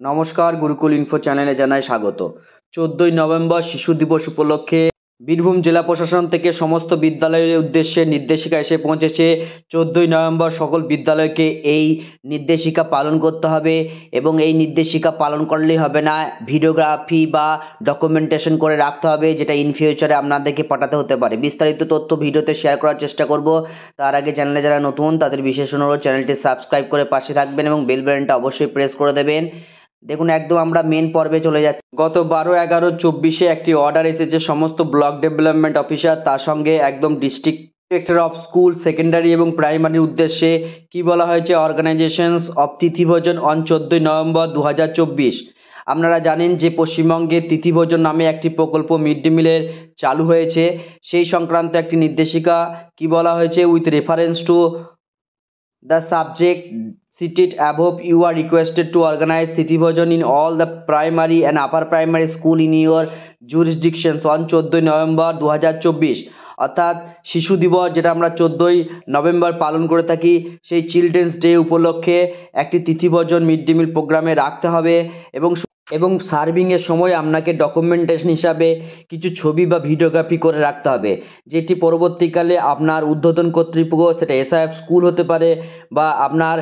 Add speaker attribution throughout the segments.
Speaker 1: নমস্কার, গুরুকুল ইনফো চ্যানেলে জানাই স্বাগত। 14ই নভেম্বর শিশু দিবস উপলক্ষে বীরভূম জেলা প্রশাসন থেকে সমস্ত বিদ্যালয়ের উদ্দেশ্যে নির্দেশিকা এসে পৌঁছেছে। 14ই নভেম্বর সকল বিদ্যালয়কে এই নির্দেশিকা পালন করতে হবে এবং এই নির্দেশিকা পালন করলেই হবে না, ভিডিওগ্রাফি বা ডকুমেন্টেশন করে রাখতে হবে, যেটা ইন ফিউচারে আপনাদেরকে পাঠাতে হতে পারে। বিস্তারিত তথ্য ভিডিওতে শেয়ার করার চেষ্টা করব। তার আগে চ্যানেলে যারা নতুন তাদের বিশেষ অনুরোধ, চ্যানেলটি সাবস্ক্রাইব করে পাশে থাকবেন এবং বেল বাটনটা অবশ্যই প্রেস করে দেবেন। দেখুন, একদম আমরা মেন পর্বে চলে যাচ্ছি। গত 12/11/24 একটি অর্ডার এসেছে সমস্ত ব্লক ডেভেলপমেন্ট অফিসার, তার সঙ্গে একদম district director of school, secondary এবং প্রাইমারির উদ্দেশ্যে। কি বলা হয়েছে? অর্গানাইজেশনস অফ তিথিভোজন অন 14ই নভেম্বর 2024। আপনারা জানেন যে পশ্চিমবঙ্গে তিথিভোজন নামে একটি প্রকল্প মিড ডে মিলের চালু হয়েছে। সেই সংক্রান্ত একটি নির্দেশিকা কি বলা হয়েছে? With reference to the subject cited above, you are requested to organize Tithi Bhojan in all the primary and upper primary school in your jurisdictions on 14ই নভেম্বর 2024। অর্থাৎ শিশু দিবস, যেটা আমরা 14ই নভেম্বর পালন করে থাকি, সেই চিলড্রেন্স ডে উপলক্ষে একটি তিথি ভোজন মিড ডে মিল প্রোগ্রামে রাখতে হবে এবং সার্ভিংয়ের সময় আপনাকে ডকুমেন্টেশন হিসাবে কিছু ছবি বা ভিডিওগ্রাফি করে রাখতে হবে, যেটি পরবর্তীকালে আপনার ঊর্ধ্বতন কর্তৃপক্ষ, সেটা এসআইএফ স্কুল হতে পারে বা আপনার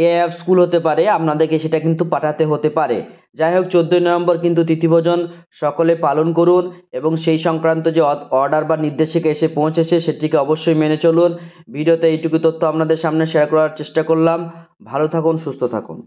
Speaker 1: এআইএফ স্কুল হতে পারে, আপনাদেরকে সেটা কিন্তু পাঠাতে হতে পারে। যাই হোক, 14ই নভেম্বর কিন্তু তিথিভোজন সকলে পালন করুন এবং সেই সংক্রান্ত যে অর্ডার বা নির্দেশিকা এসে পৌঁছেছে সেটিকে অবশ্যই মেনে চলুন। ভিডিওতে এইটুকু তথ্য আপনাদের সামনে শেয়ার করার চেষ্টা করলাম। ভালো থাকুন, সুস্থ থাকুন।